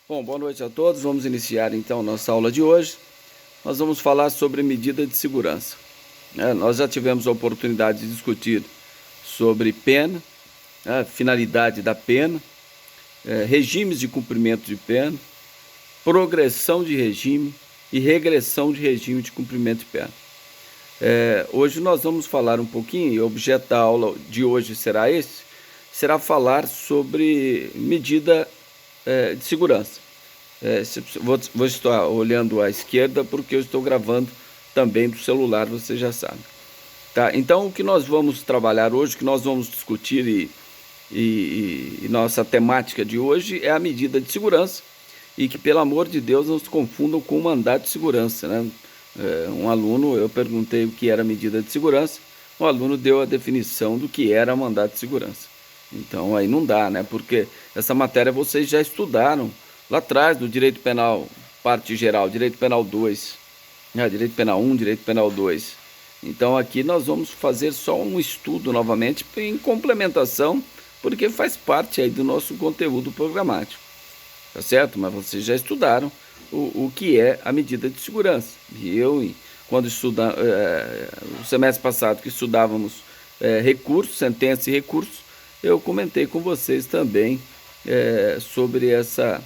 Bom, boa noite a todos. Vamos iniciar então nossa aula de hoje. Nós vamos falar sobre medida de segurança. Nós já tivemos a oportunidade de discutir sobre pena, finalidade da pena, regimes de cumprimento de pena, progressão de regime e regressão de regime de cumprimento de pena. Hoje nós vamos falar um pouquinho, e o objeto da aula de hoje será falar sobre medida de segurança. Vou estar olhando à esquerda porque eu estou gravando também do celular, você já sabe. Tá? Então, o que nós vamos trabalhar hoje, o que nós vamos discutir e nossa temática de hoje é a medida de segurança, e que, pelo amor de Deus, não se confundam com o mandado de segurança, né? Um aluno, eu perguntei o que era medida de segurança, o aluno deu a definição do que era mandado de segurança. Então aí não dá, né? Porque essa matéria vocês já estudaram lá atrás, no Direito Penal, parte geral, Direito Penal 2, Direito Penal 1, Direito Penal 2. Então aqui nós vamos fazer só um estudo novamente em complementação, porque faz parte aí do nosso conteúdo programático, tá certo? Mas vocês já estudaram o que é a medida de segurança. E eu, quando o semestre passado que estudávamos recursos, sentença e recursos, eu comentei com vocês também sobre essa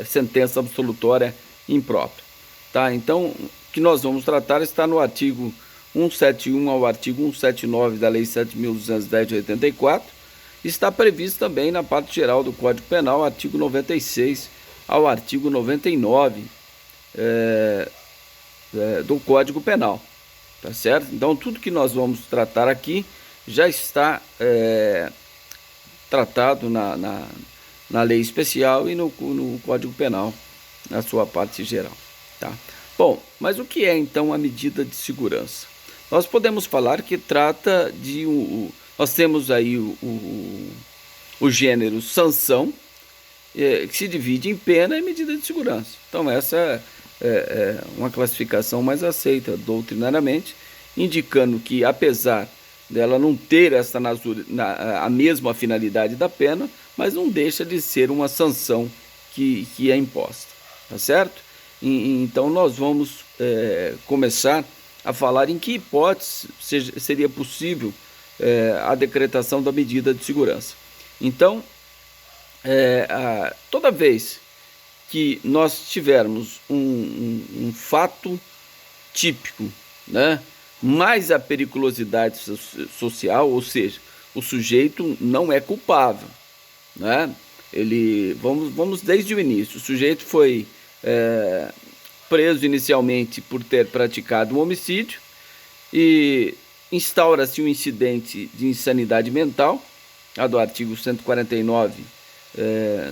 sentença absolutória imprópria. Tá? Então, o que nós vamos tratar está no artigo 171 ao artigo 179 da Lei 7.210 de 84, está previsto também na parte geral do Código Penal, artigo 96 ao artigo 99 do Código Penal, tá certo? Então, tudo que nós vamos tratar aqui já está tratado na lei especial e no Código Penal, na sua parte geral, tá? Bom, mas o que é então a medida de segurança? Nós podemos falar que trata de nós temos aí o gênero sanção, que se divide em pena e medida de segurança. Então essa é uma classificação mais aceita doutrinariamente, indicando que, apesar dela não ter a mesma finalidade da pena, mas não deixa de ser uma sanção que é imposta, tá certo? Então nós vamos começar a falar em que hipótese seria possível a decretação da medida de segurança. Então, toda vez que nós tivermos um fato típico, né, mais a periculosidade social, ou seja, o sujeito não é culpável, né? Vamos desde o início. O sujeito foi preso inicialmente por ter praticado um homicídio e instaura-se um incidente de insanidade mental, do artigo 149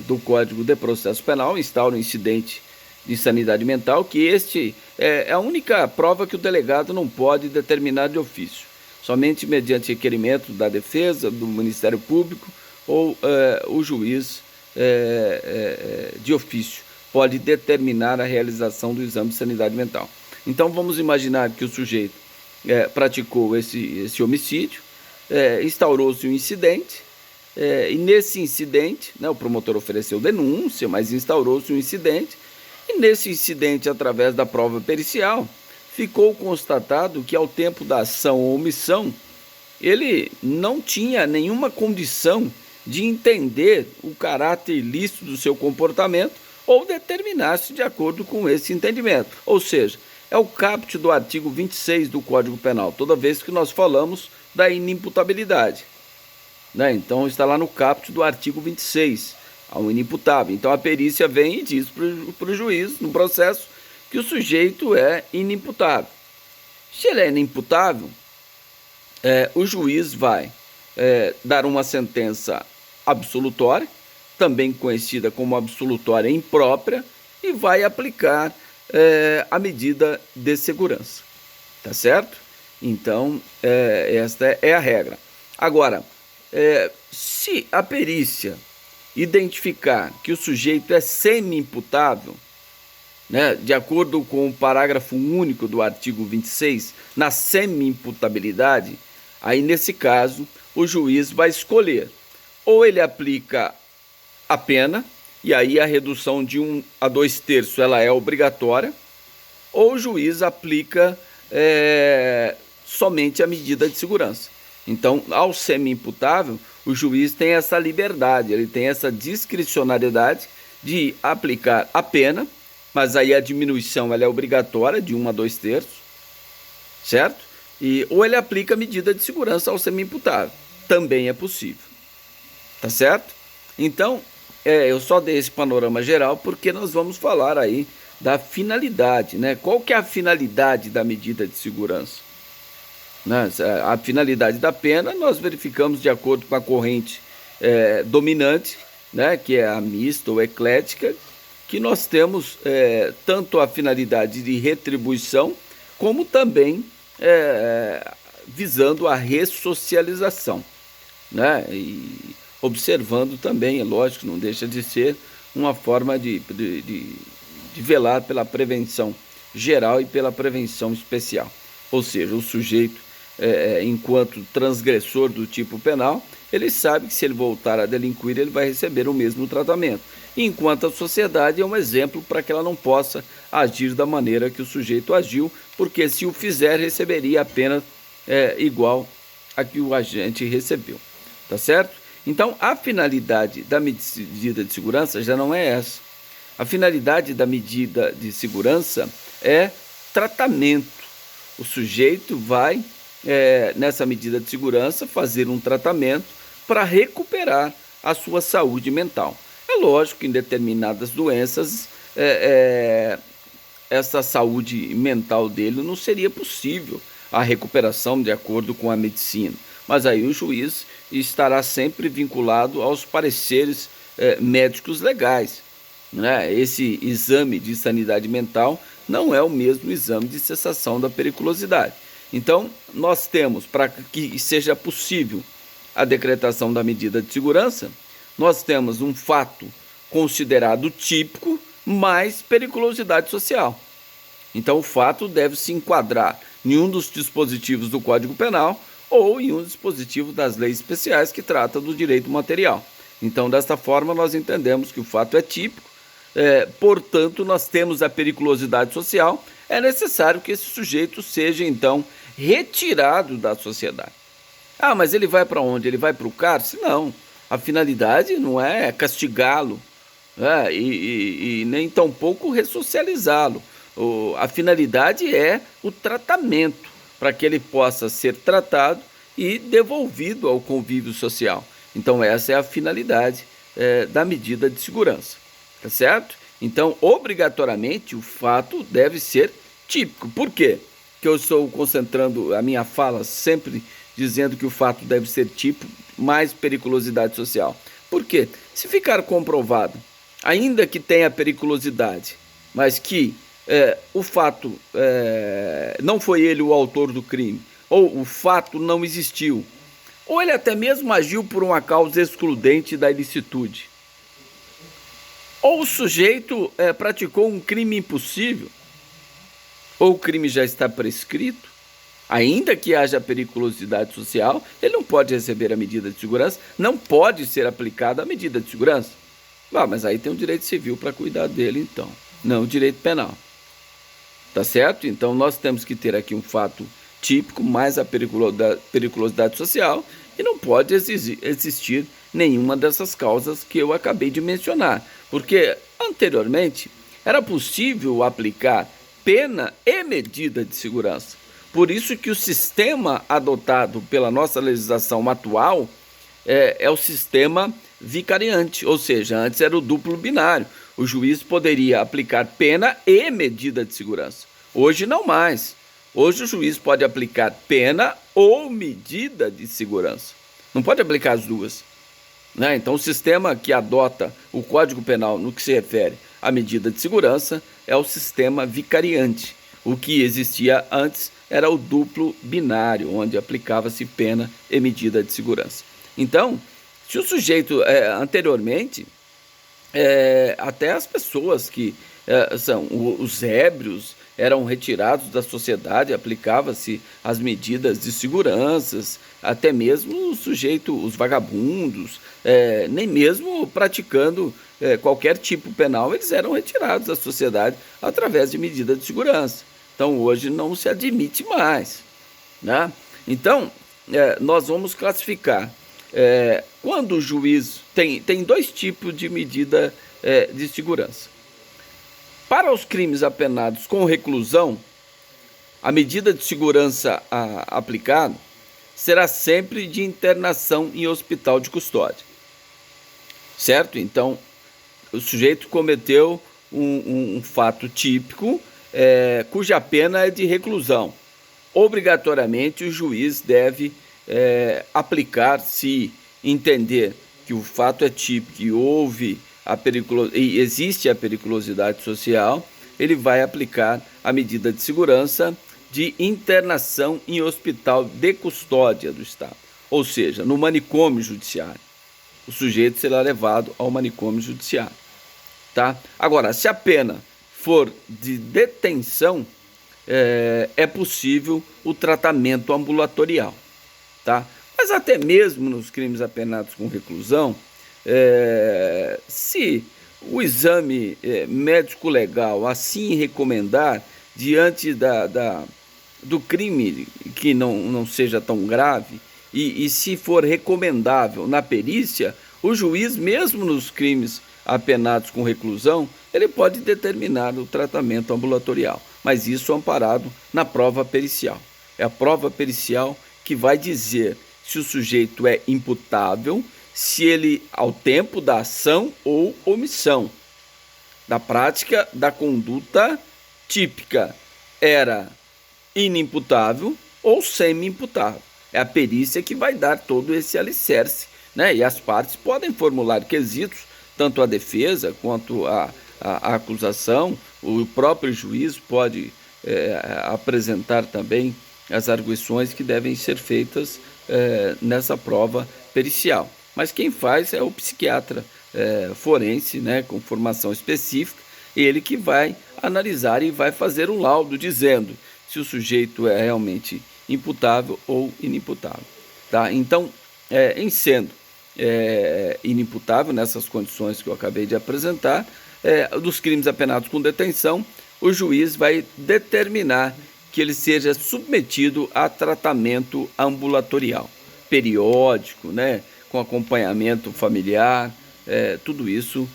do Código de Processo Penal, instaura um incidente de insanidade mental, que este é a única prova que o delegado não pode determinar de ofício. Somente mediante requerimento da defesa, do Ministério Público ou o juiz de ofício pode determinar a realização do exame de sanidade mental. Então vamos imaginar que o sujeito praticou esse homicídio, instaurou-se um incidente, e nesse incidente, né, o promotor ofereceu denúncia, mas instaurou-se um incidente, e nesse incidente, através da prova pericial, ficou constatado que, ao tempo da ação ou omissão, ele não tinha nenhuma condição de entender o caráter ilícito do seu comportamento ou determinar-se de acordo com esse entendimento. Ou seja, é o caput do artigo 26 do Código Penal, toda vez que nós falamos da inimputabilidade, né? Então está lá no caput do artigo 26, ao inimputável. Então a perícia vem e diz para o juiz, no processo, que o sujeito é inimputável. Se ele é inimputável, o juiz vai dar uma sentença absolutória, também conhecida como absolutória imprópria, e vai aplicar a medida de segurança, tá certo? Então esta é a regra. Agora, se a perícia identificar que o sujeito é semi-imputável, né, de acordo com o parágrafo único do artigo 26, na semi-imputabilidade, aí nesse caso o juiz vai escolher: ou ele aplica a pena, e aí a redução de 1 a 2/3 ela é obrigatória, ou o juiz aplica somente a medida de segurança. Então, ao semi-imputável, o juiz tem essa liberdade, ele tem essa discricionariedade de aplicar a pena, mas aí a diminuição ela é obrigatória de 1 a 2/3, certo? Ou ele aplica a medida de segurança ao semi-imputável, também é possível, tá certo? Então, eu só dei esse panorama geral porque nós vamos falar aí da finalidade, né? Qual que é a finalidade da medida de segurança? Né? A finalidade da pena nós verificamos de acordo com a corrente dominante, né? Que é a mista ou eclética, que nós temos tanto a finalidade de retribuição, como também visando a ressocialização, né? E observando também, é lógico, não deixa de ser uma forma de velar pela prevenção geral e pela prevenção especial. Ou seja, o sujeito, enquanto transgressor do tipo penal, ele sabe que se ele voltar a delinquir, ele vai receber o mesmo tratamento. Enquanto a sociedade é um exemplo para que ela não possa agir da maneira que o sujeito agiu, porque se o fizer, receberia a pena igual a que o agente recebeu. Tá certo? Então, a finalidade da medida de segurança já não é essa. A finalidade da medida de segurança é tratamento. O sujeito vai, nessa medida de segurança, fazer um tratamento para recuperar a sua saúde mental. É lógico que em determinadas doenças, essa saúde mental dele não seria possível a recuperação de acordo com a medicina. Mas aí o juiz estará sempre vinculado aos pareceres médicos legais, né? Esse exame de sanidade mental não é o mesmo exame de cessação da periculosidade. Então, nós temos, para que seja possível a decretação da medida de segurança, nós temos um fato considerado típico mais periculosidade social. Então, o fato deve se enquadrar em um dos dispositivos do Código Penal ou em um dispositivo das leis especiais que trata do direito material. Então, desta forma, nós entendemos que o fato é típico, portanto, nós temos a periculosidade social, é necessário que esse sujeito seja, então, retirado da sociedade. Ah, mas ele vai para onde? Ele vai para o cárcere? Não, a finalidade não é castigá-lo, e nem tampouco ressocializá-lo. A finalidade é o tratamento, para que ele possa ser tratado e devolvido ao convívio social. Então, essa é a finalidade da medida de segurança, tá certo? Então, obrigatoriamente, o fato deve ser típico. Por quê? Que eu estou concentrando a minha fala sempre dizendo que o fato deve ser típico, mais periculosidade social. Por quê? Se ficar comprovado, ainda que tenha periculosidade, mas que o fato não foi ele o autor do crime, ou o fato não existiu, ou ele até mesmo agiu por uma causa excludente da ilicitude, ou o sujeito praticou um crime impossível, ou o crime já está prescrito, ainda que haja periculosidade social, ele não pode receber a medida de segurança, não pode ser aplicada a medida de segurança. Mas aí tem o direito civil para cuidar dele, então, não o direito penal. Tá certo? Então, nós temos que ter aqui um fato típico, mais a periculosidade social, e não pode existir nenhuma dessas causas que eu acabei de mencionar, porque anteriormente era possível aplicar pena e medida de segurança. Por isso que o sistema adotado pela nossa legislação atual é o sistema vicariante, ou seja, antes era o duplo binário. O juiz poderia aplicar pena e medida de segurança. Hoje não mais. Hoje o juiz pode aplicar pena ou medida de segurança. Não pode aplicar as duas, né? Então, o sistema que adota o Código Penal no que se refere à medida de segurança é o sistema vicariante. O que existia antes era o duplo binário, onde aplicava-se pena e medida de segurança. Então, se o sujeito anteriormente até as pessoas que são os ébrios eram retirados da sociedade, aplicava-se as medidas de seguranças, até mesmo o sujeito, os vagabundos, nem mesmo praticando qualquer tipo penal, eles eram retirados da sociedade através de medidas de segurança. Então hoje não se admite mais, né? Então nós vamos classificar quando o juiz tem dois tipos de medida de segurança. Para os crimes apenados com reclusão, a medida de segurança aplicada será sempre de internação em hospital de custódia, certo? Então, o sujeito cometeu um fato típico cuja pena é de reclusão. Obrigatoriamente, o juiz deve aplicar, se entender que o fato é típico e existe a periculosidade social, ele vai aplicar a medida de segurança de internação em hospital de custódia do Estado, ou seja, no manicômio judiciário. O sujeito será levado ao manicômio judiciário, tá? Agora, se a pena for de detenção, é possível o tratamento ambulatorial, tá? Mas até mesmo nos crimes apenados com reclusão, se o exame médico legal assim recomendar, diante do crime que não seja tão grave, e se for recomendável na perícia, o juiz, mesmo nos crimes apenados com reclusão, ele pode determinar o tratamento ambulatorial, mas isso amparado na prova pericial. É a prova pericial que vai dizer se o sujeito é imputável, se ele, ao tempo da ação ou omissão, da prática da conduta típica, era inimputável ou semi-imputável. É a perícia que vai dar todo esse alicerce, né? E as partes podem formular quesitos, tanto a defesa quanto a acusação. O próprio juiz pode apresentar também as arguições que devem ser feitas nessa prova pericial. Mas quem faz é o psiquiatra forense, né, com formação específica, ele que vai analisar e vai fazer um laudo dizendo se o sujeito é realmente imputável ou inimputável, tá? Então, em sendo inimputável nessas condições que eu acabei de apresentar, dos crimes apenados com detenção, o juiz vai determinar que ele seja submetido a tratamento ambulatorial, periódico, né, com acompanhamento familiar, tudo isso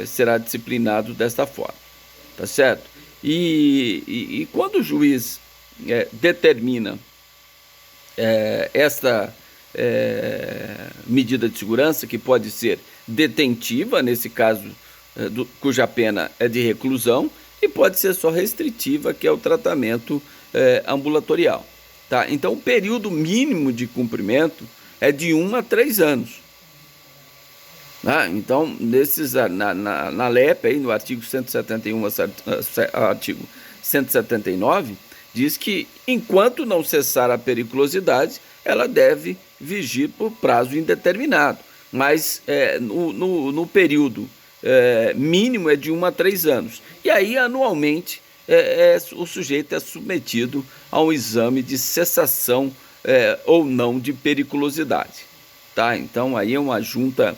será disciplinado desta forma, tá certo? E quando o juiz determina esta medida de segurança, que pode ser detentiva, nesse caso, cuja pena é de reclusão, e pode ser só restritiva, que é o tratamento ambulatorial, tá? Então, o período mínimo de cumprimento é de 1 a 3 anos. Então, na LEP, aí, no artigo 171, artigo 179, diz que, enquanto não cessar a periculosidade, ela deve vigir por prazo indeterminado, mas no período mínimo é de 1 a 3 anos. E aí, anualmente, o sujeito é submetido a um exame de cessação ou não de periculosidade, tá? Então, aí é uma junta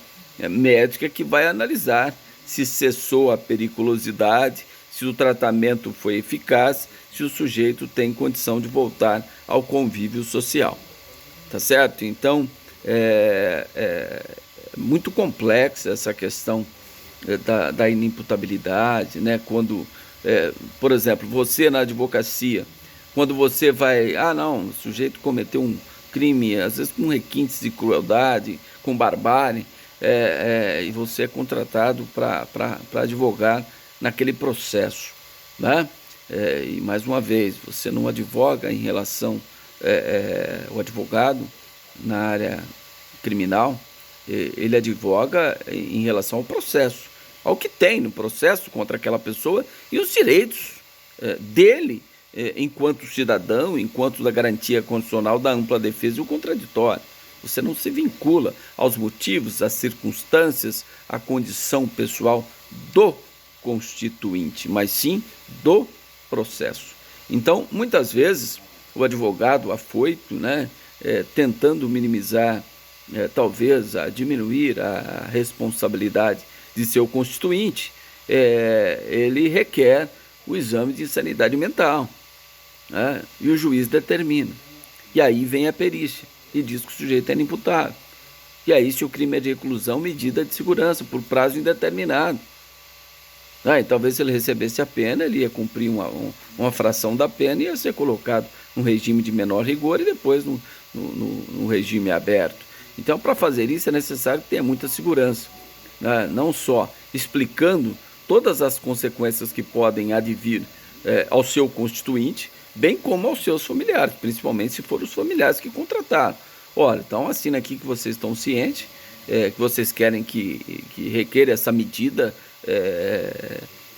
médica que vai analisar se cessou a periculosidade, se o tratamento foi eficaz, se o sujeito tem condição de voltar ao convívio social, tá certo? Então, é muito complexa essa questão da inimputabilidade, né? Quando, por exemplo, você na advocacia, quando você vai, não, o sujeito cometeu um crime, às vezes com requintes de crueldade, com barbárie, e você é contratado para advogar naquele processo, né? E mais uma vez, você não advoga em relação, o advogado na área criminal, ele advoga em relação ao processo, ao que tem no processo contra aquela pessoa e os direitos dele enquanto cidadão, enquanto da garantia constitucional da ampla defesa e o contraditório, Você não se vincula aos motivos, às circunstâncias, à condição pessoal do constituinte, mas sim do processo. Então, muitas vezes, o advogado afoito, né, tentando minimizar, talvez, diminuir a responsabilidade de seu constituinte, ele requer o exame de insanidade mental, né, e o juiz determina. E aí vem a perícia e diz que o sujeito é inimputável. E aí, se o crime é de reclusão, medida de segurança por prazo indeterminado. E talvez se ele recebesse a pena, ele ia cumprir uma fração da pena e ia ser colocado no regime de menor rigor e depois no regime aberto. Então, para fazer isso é necessário que tenha muita segurança, né? Não só explicando todas as consequências que podem advir ao seu constituinte, bem como aos seus familiares, principalmente se forem os familiares que contrataram. Olha, então assina aqui que vocês estão cientes, que vocês querem que requeira essa medida,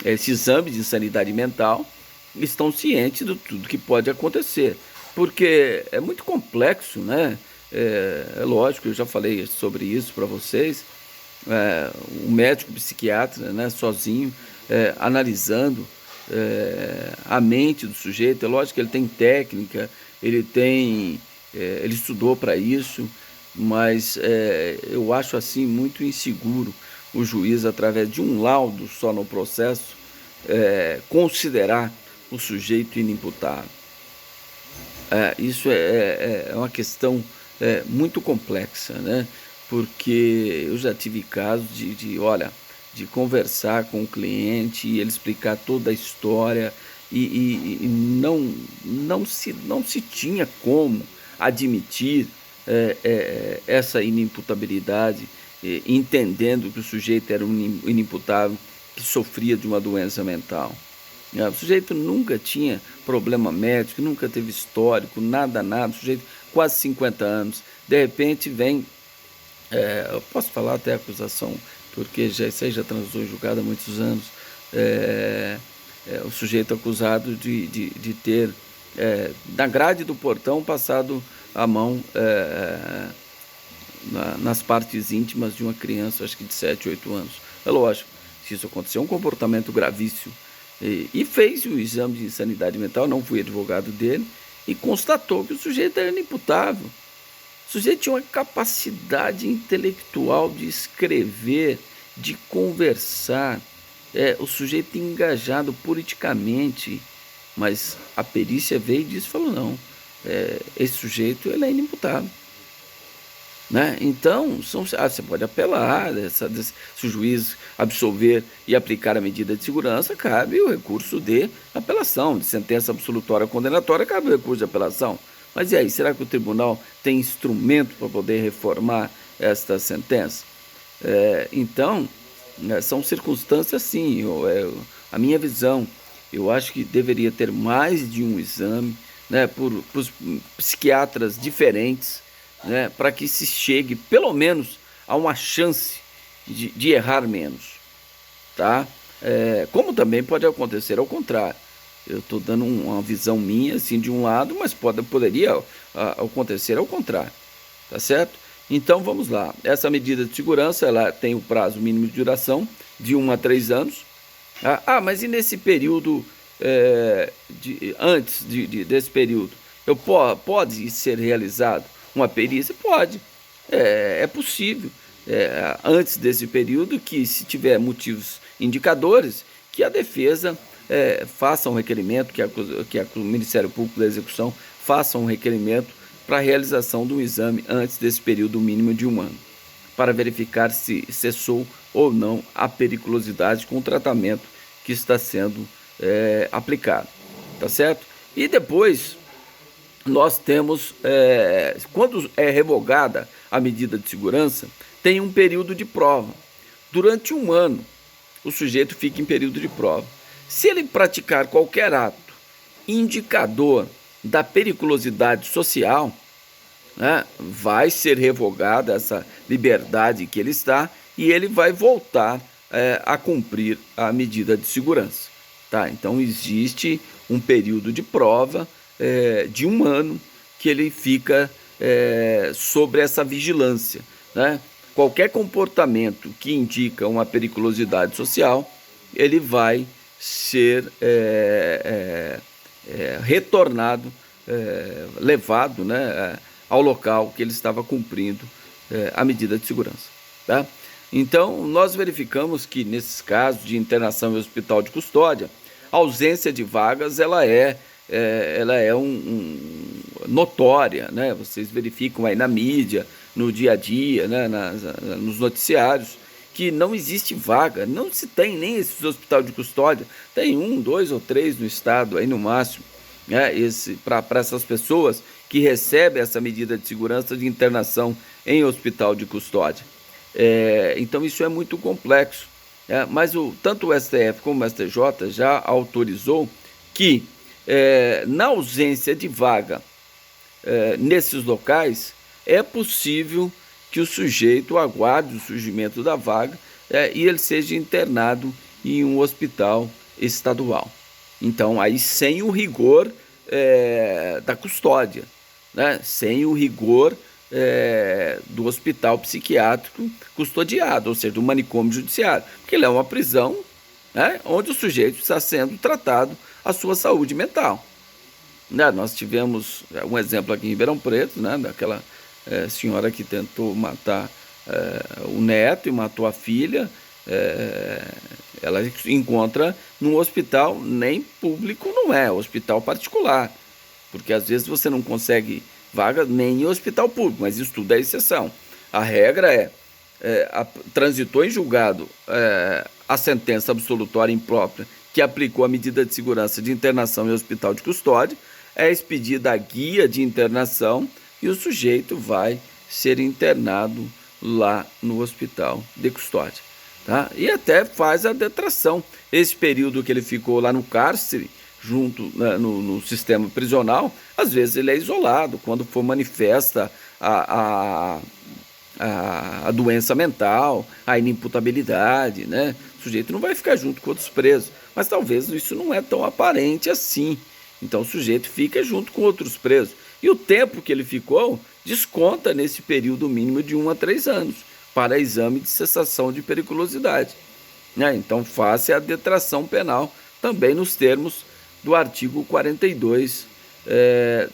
esse exame de insanidade mental, estão cientes de tudo que pode acontecer, porque é muito complexo, né? É lógico, eu já falei sobre isso para vocês. O médico psiquiatra, né, sozinho, analisando a mente do sujeito, é lógico que ele tem técnica, ele estudou para isso, mas eu acho assim muito inseguro o juiz, através de um laudo só no processo, considerar o sujeito inimputável. Isso é uma questão muito complexa, né? Porque eu já tive casos de conversar com o cliente e ele explicar toda a história e não se tinha como admitir essa inimputabilidade, entendendo que o sujeito era um inimputável que sofria de uma doença mental. O sujeito nunca tinha problema médico, nunca teve histórico, nada, o sujeito quase 50 anos, de repente vem, eu posso falar até acusação, porque isso aí já transitou em julgado há muitos anos, o sujeito acusado de ter, na grade do portão, passado a mão nas partes íntimas de uma criança, acho que de 7, 8 anos. É lógico, se isso aconteceu, é um comportamento gravíssimo. E fez o exame de insanidade mental, não fui advogado dele, e constatou que o sujeito era inimputável. O sujeito tinha uma capacidade intelectual de escrever, de conversar, o sujeito engajado politicamente, mas a perícia veio e disse, falou, não, esse sujeito ele é inimputável. Né? Então, você pode apelar, se o juiz absolver e aplicar a medida de segurança, cabe o recurso de apelação, de sentença absolutória condenatória, cabe o recurso de apelação. Mas e aí, será que o tribunal tem instrumento para poder reformar esta sentença? Então, são circunstâncias, sim, a minha visão, eu acho que deveria ter mais de um exame, né, por psiquiatras diferentes, né, para que se chegue pelo menos a uma chance de errar menos, tá? Como também pode acontecer ao contrário. Eu estou dando uma visão minha assim de um lado, mas poderia acontecer ao contrário, tá certo? Então vamos lá. Essa medida de segurança, ela tem o prazo mínimo de duração de 1 a 3 anos. Mas e nesse período, antes desse período, pode ser realizado uma perícia? Pode, é possível, antes desse período, que se tiver motivos indicadores, que a defesa faça um requerimento, que o Ministério Público da Execução faça um requerimento para a realização do exame antes desse período mínimo de 1 ano, para verificar se cessou ou não a periculosidade com o tratamento que está sendo aplicado, tá certo? E depois nós temos, quando é revogada a medida de segurança, tem um período de prova. Durante 1 ano, o sujeito fica em período de prova. Se ele praticar qualquer ato indicador da periculosidade social, né, vai ser revogada essa liberdade que ele está e ele vai voltar a cumprir a medida de segurança. Tá? Então, existe um período de prova de 1 ano que ele fica sobre essa vigilância, né? Qualquer comportamento que indica uma periculosidade social, ele vai ser retornado, levado, né, ao local que ele estava cumprindo a medida de segurança. Tá? Então, nós verificamos que nesses casos de internação em hospital de custódia, a ausência de vagas ela é notória, né? Vocês verificam aí na mídia, no dia a dia, né? Nos noticiários, que não existe vaga, não se tem nem esse hospital de custódia, tem 1, 2 ou 3 no estado, aí no máximo, né? Para essas pessoas que recebem essa medida de segurança de internação em hospital de custódia. Então isso é muito complexo, mas tanto o STF como o STJ já autorizou que, na ausência de vaga nesses locais, é possível que o sujeito aguarde o surgimento da vaga e ele seja internado em um hospital estadual. Então, aí sem o rigor da custódia, né? Sem o rigor do hospital psiquiátrico custodiado, ou seja, do manicômio judiciário, porque ele é uma prisão, né, onde o sujeito está sendo tratado a sua saúde mental. Né, nós tivemos um exemplo aqui em Ribeirão Preto, né, daquela senhora que tentou matar o neto e matou a filha. Ela se encontra num hospital, nem público não é, hospital particular, porque às vezes você não consegue vaga nem em hospital público, mas isso tudo é exceção. A regra transitou em julgado a sentença absolutória imprópria que aplicou a medida de segurança de internação em hospital de custódia, é expedida a guia de internação e o sujeito vai ser internado lá no hospital de custódia. Tá? E até faz a detração. Esse período que ele ficou lá no cárcere, junto no sistema prisional, às vezes ele é isolado, quando for manifesta a doença mental, a inimputabilidade, né? O sujeito não vai ficar junto com outros presos, mas talvez isso não é tão aparente assim. Então o sujeito fica junto com outros presos. E o tempo que ele ficou desconta nesse período mínimo de 1 a 3 anos para exame de cessação de periculosidade. Né? Então faça a detração penal também nos termos do artigo 42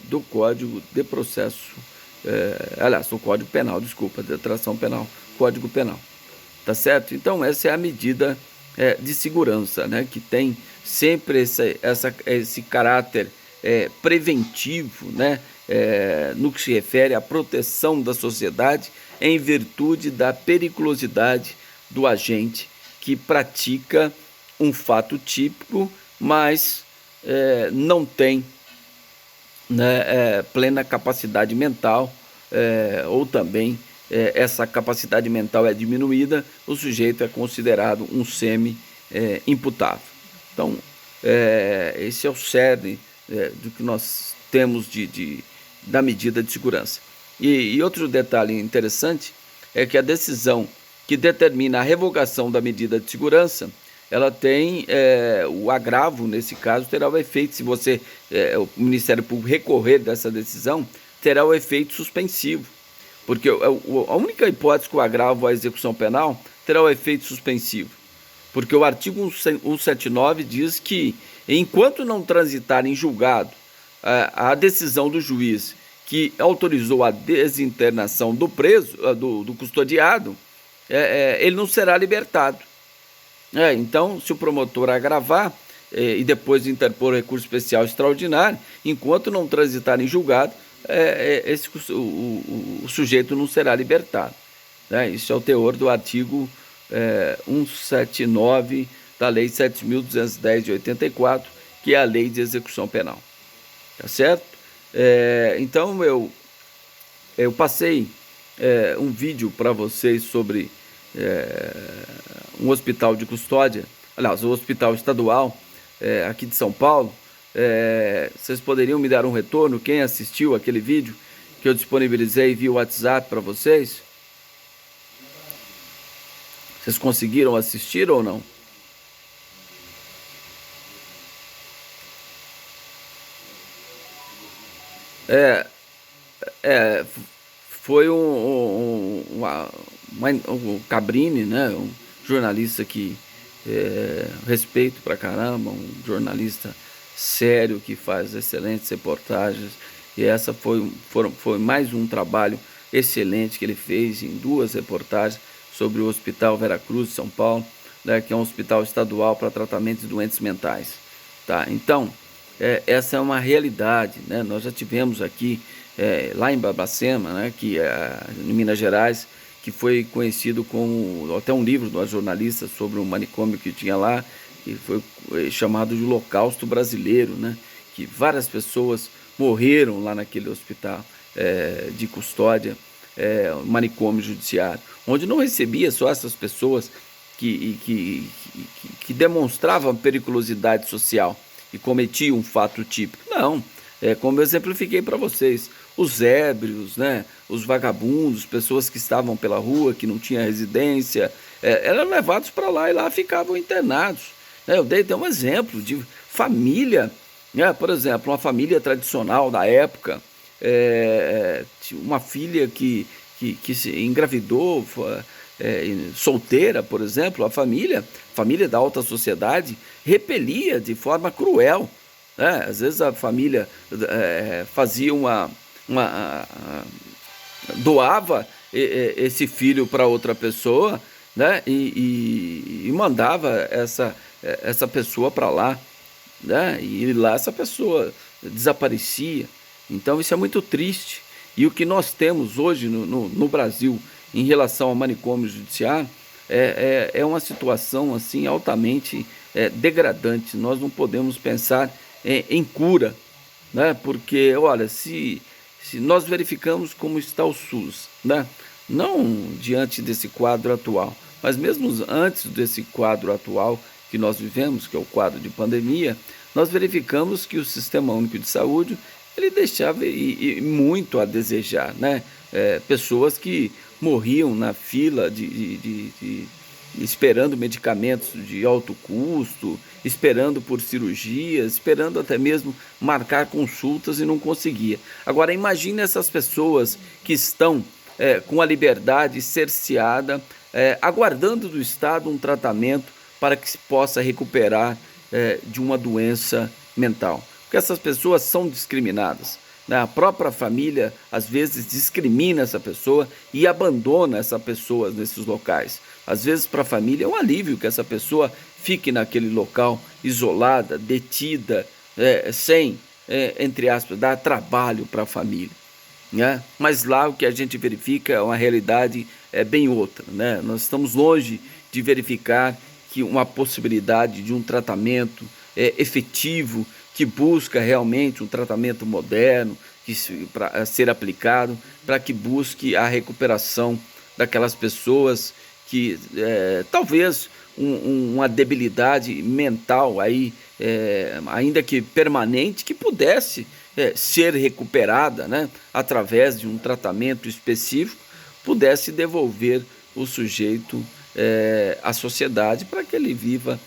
do Código de Processo, aliás, do Código Penal, desculpa, detração penal, Código Penal. Tá certo? Então essa é a medida de segurança, né? Que tem sempre esse caráter preventivo, né? No que se refere à proteção da sociedade em virtude da periculosidade do agente que pratica um fato típico, mas não tem, né, plena capacidade mental, ou também essa capacidade mental é diminuída, o sujeito é considerado um semi-imputável. Então, esse é o cerne do que nós temos da medida de segurança. E outro detalhe interessante é que a decisão que determina a revogação da medida de segurança, ela tem o agravo, nesse caso, terá o efeito, se o Ministério Público recorrer dessa decisão, terá o efeito suspensivo, porque a única hipótese que o agravo à execução penal terá o efeito suspensivo, porque o artigo 179 diz que, enquanto não transitar em julgado a decisão do juiz que autorizou a desinternação do preso, do custodiado, ele não será libertado. Então, se o promotor agravar e depois interpor recurso especial extraordinário, enquanto não transitar em julgado, o sujeito não será libertado. Né? Isso é o teor do artigo 179 da Lei 7.210 de 84, que é a Lei de Execução Penal. Tá certo? Então, eu passei um vídeo para vocês sobre um hospital de custódia, aliás, um hospital estadual aqui de São Paulo. Vocês poderiam me dar um retorno, quem assistiu aquele vídeo que eu disponibilizei via WhatsApp para vocês? Vocês conseguiram assistir ou não? É, foi um Cabrini, né, um jornalista que respeito pra caramba, um jornalista sério que faz excelentes reportagens. E essa foi mais um trabalho excelente que ele fez em duas reportagens sobre o Hospital Veracruz de São Paulo, né, que é um hospital estadual para tratamento de doentes mentais. Tá? Então, essa é uma realidade, né? Nós já tivemos aqui, lá em Babacema, né, em Minas Gerais, que foi conhecido como, até um livro de uma jornalista sobre um manicômio que tinha lá, que foi chamado de Holocausto Brasileiro, né? Que várias pessoas morreram lá naquele hospital de custódia, manicômio judiciário, onde não recebia só essas pessoas que demonstravam periculosidade social e cometiam um fato típico. Não, como eu exemplifiquei para vocês, os ébrios, né, os vagabundos, pessoas que estavam pela rua, que não tinham residência, eram levados para lá e lá ficavam internados. Eu dei até um exemplo de família, né, por exemplo, uma família tradicional da época, uma filha que se engravidou, solteira, por exemplo, a família da alta sociedade, repelia de forma cruel, né? Às vezes a família fazia doava esse filho para outra pessoa, né? E mandava essa pessoa para lá, né? E lá essa pessoa desaparecia. Então isso é muito triste. E o que nós temos hoje no Brasil em relação ao manicômio judiciário é uma situação assim altamente degradante. Nós não podemos pensar em cura, né? Porque, olha, se nós verificamos como está o SUS, né? Não diante desse quadro atual, mas mesmo antes desse quadro atual que nós vivemos, que é o quadro de pandemia, nós verificamos que o Sistema Único de Saúde ele deixava muito a desejar, né? Pessoas que morriam na fila esperando medicamentos de alto custo, esperando por cirurgias, esperando até mesmo marcar consultas e não conseguia. Agora imagine essas pessoas que estão com a liberdade cerceada, aguardando do Estado um tratamento para que se possa recuperar de uma doença mental. Porque essas pessoas são discriminadas, né? A própria família às vezes discrimina essa pessoa e abandona essa pessoa nesses locais. Às vezes para a família é um alívio que essa pessoa fique naquele local isolada, detida, sem, entre aspas, dar trabalho para a família, né? Mas lá o que a gente verifica é uma realidade bem outra, né? Nós estamos longe de verificar que uma possibilidade de um tratamento efetivo, que busca realmente um tratamento moderno para ser aplicado, para que busque a recuperação daquelas pessoas que talvez uma debilidade mental aí, ainda que permanente, que pudesse ser recuperada, né, através de um tratamento específico, pudesse devolver o sujeito à sociedade para que ele viva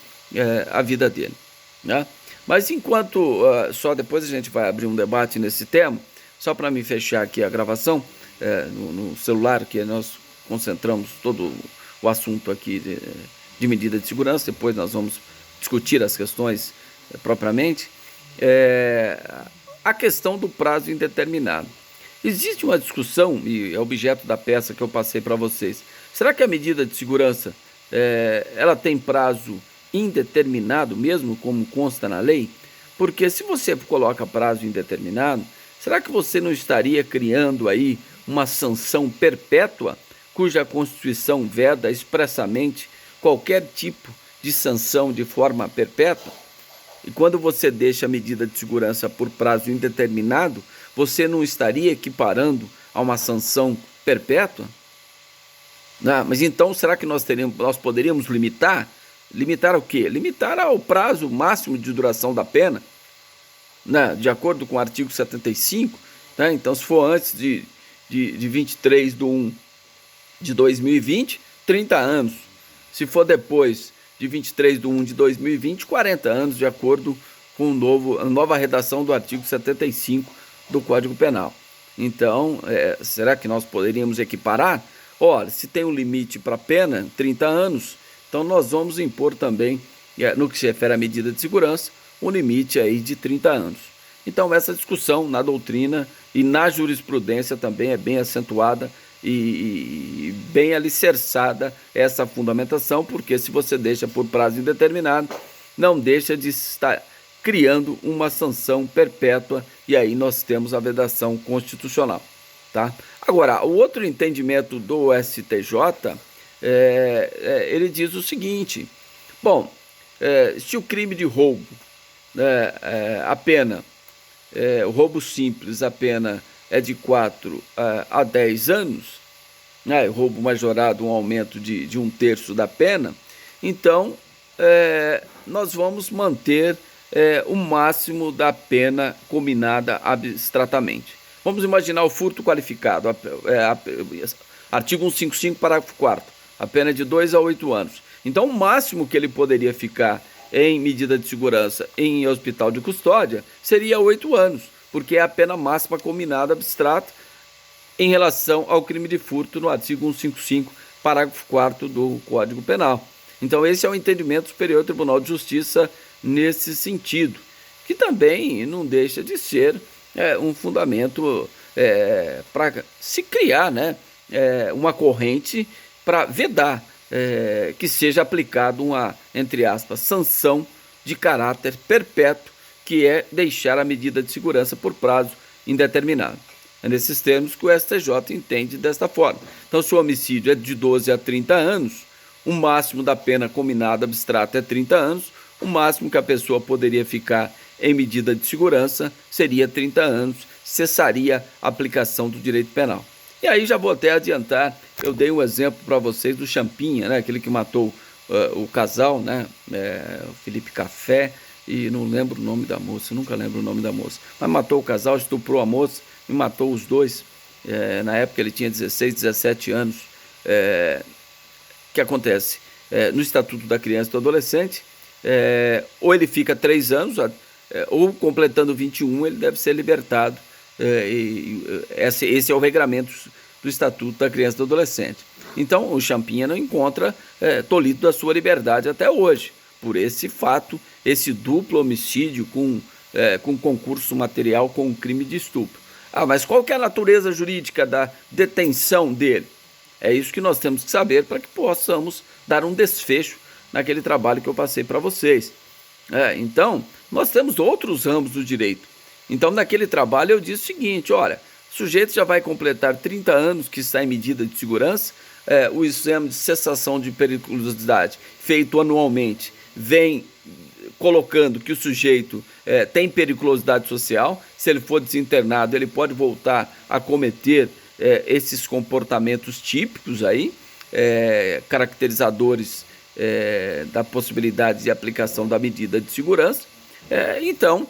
a vida dele, né? Mas enquanto, só depois a gente vai abrir um debate nesse tema, só para me fechar aqui a gravação, no celular, que nós concentramos todo o assunto aqui de medida de segurança, depois nós vamos discutir as questões propriamente, a questão do prazo indeterminado. Existe uma discussão, e é objeto da peça que eu passei para vocês, será que a medida de segurança ela tem prazo indeterminado mesmo, como consta na lei? Porque se você coloca prazo indeterminado, será que você não estaria criando aí uma sanção perpétua, cuja Constituição veda expressamente qualquer tipo de sanção de forma perpétua? E quando você deixa a medida de segurança por prazo indeterminado, você não estaria equiparando a uma sanção perpétua? Não, mas então será que nós poderíamos limitar? Limitar o quê? Limitar ao prazo máximo de duração da pena, né? De acordo com o artigo 75, né? Então se for antes de 23/1 de 2020, 30 anos. Se for depois de 23/1 de 2020, 40 anos, de acordo com a nova redação do artigo 75 do Código Penal. Então, será que nós poderíamos equiparar? Olha, se tem um limite para a pena, 30 anos, então nós vamos impor também, no que se refere à medida de segurança, um limite aí de 30 anos. Então, essa discussão na doutrina e na jurisprudência também é bem acentuada e bem alicerçada essa fundamentação, porque se você deixa por prazo indeterminado, não deixa de estar criando uma sanção perpétua, e aí nós temos a vedação constitucional. Tá? Agora, o outro entendimento do STJ, ele diz o seguinte: bom, se o crime de roubo, a pena, o roubo simples, a pena é de 4 a 10 anos, o roubo majorado, um aumento de 1/3 da pena, então nós vamos manter o máximo da pena combinada abstratamente. Vamos imaginar o furto qualificado, artigo 155, parágrafo 4º, a pena é de 2 a 8 anos. Então, o máximo que ele poderia ficar em medida de segurança em hospital de custódia seria 8 anos, porque é a pena máxima combinada abstrata em relação ao crime de furto no artigo 155, parágrafo 4º do Código Penal. Então, esse é o entendimento do Superior Tribunal de Justiça nesse sentido, que também não deixa de ser um fundamento para se criar, uma corrente para vedar que seja aplicado uma, entre aspas, sanção de caráter perpétuo, que é deixar a medida de segurança por prazo indeterminado. É nesses termos que o STJ entende desta forma. Então, se o homicídio é de 12 a 30 anos, o máximo da pena combinada abstrata é 30 anos, o máximo que a pessoa poderia ficar em medida de segurança seria 30 anos, cessaria a aplicação do direito penal. E aí já vou até adiantar, eu dei um exemplo para vocês do Champinha, aquele que matou o casal, o Felipe Café, e não lembro o nome da moça, nunca lembro o nome da moça, mas matou o casal, estuprou a moça e matou os dois. Na época ele tinha 16, 17 anos. O que acontece? No Estatuto da Criança e do Adolescente, ou ele fica 3 anos, ou completando 21, ele deve ser libertado. Esse é o regramento do Estatuto da Criança e do Adolescente. Então, o Champinha não encontra tolhido da sua liberdade até hoje, por esse fato, esse duplo homicídio com concurso material com um crime de estupro. Mas qual que é a natureza jurídica da detenção dele? É isso que nós temos que saber para que possamos dar um desfecho naquele trabalho que eu passei para vocês. Então, nós temos outros ramos do direito. Então, naquele trabalho eu disse o seguinte: olha, o sujeito já vai completar 30 anos que está em medida de segurança, o exame de cessação de periculosidade feito anualmente vem colocando que o sujeito tem periculosidade social. Se ele for desinternado, ele pode voltar a cometer esses comportamentos típicos aí, caracterizadores da possibilidade de aplicação da medida de segurança. Então,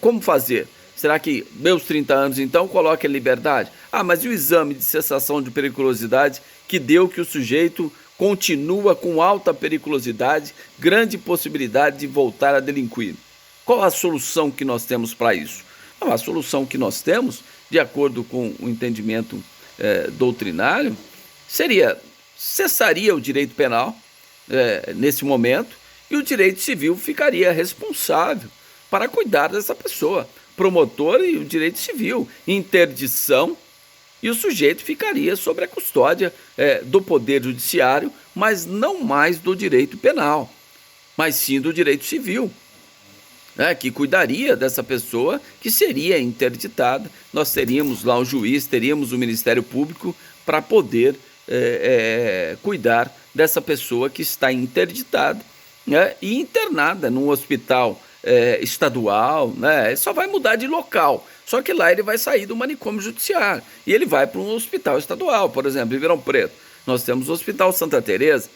como fazer? Será que meus 30 anos, então, coloque a liberdade? Mas e o exame de cessação de periculosidade que deu que o sujeito continua com alta periculosidade, grande possibilidade de voltar a delinquir? Qual a solução que nós temos para isso? A solução que nós temos, de acordo com o entendimento doutrinário, cessaria o direito penal nesse momento, e o direito civil ficaria responsável para cuidar dessa pessoa, promotor e o direito civil, interdição, e o sujeito ficaria sob a custódia do Poder Judiciário, mas não mais do direito penal, mas sim do direito civil, que cuidaria dessa pessoa que seria interditada. Nós teríamos lá um juiz, teríamos o Ministério Público para poder cuidar dessa pessoa que está interditada e internada num hospital estadual, só vai mudar de local. Só que lá ele vai sair do manicômio judiciário e ele vai para um hospital estadual, por exemplo, em Ribeirão Preto. Nós temos o Hospital Santa Teresa.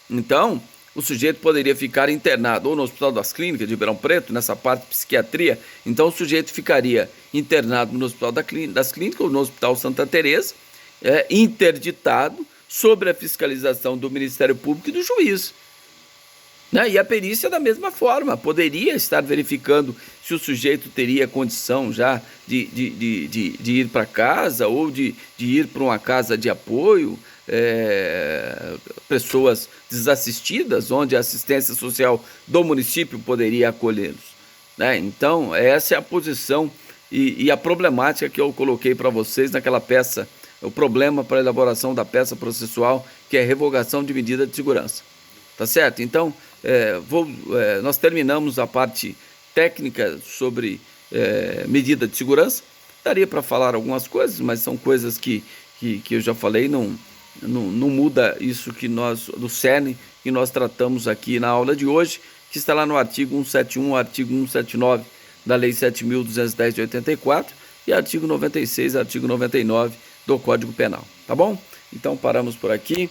Então, o sujeito poderia ficar internado ou no Hospital das Clínicas de Ribeirão Preto, nessa parte de psiquiatria. Então, o sujeito ficaria internado no Hospital das Clínicas ou no Hospital Santa Teresa, interditado, sob a fiscalização do Ministério Público e do juiz. né? E a perícia da mesma forma, poderia estar verificando se o sujeito teria condição já de ir para casa ou de ir para uma casa de apoio, pessoas desassistidas, onde a assistência social do município poderia acolhê-los, né? Então, essa é a posição e a problemática que eu coloquei para vocês naquela peça, o problema para a elaboração da peça processual, que é a revogação de medida de segurança. Tá certo? Então, nós terminamos a parte técnica sobre medida de segurança. Daria para falar algumas coisas, mas são coisas que eu já falei, não muda isso que nós, do cerne, que nós tratamos aqui na aula de hoje, que está lá no artigo 171, artigo 179 da Lei 7.210 de 84 e artigo 96, artigo 99 do Código Penal. Tá bom? Então, paramos por aqui.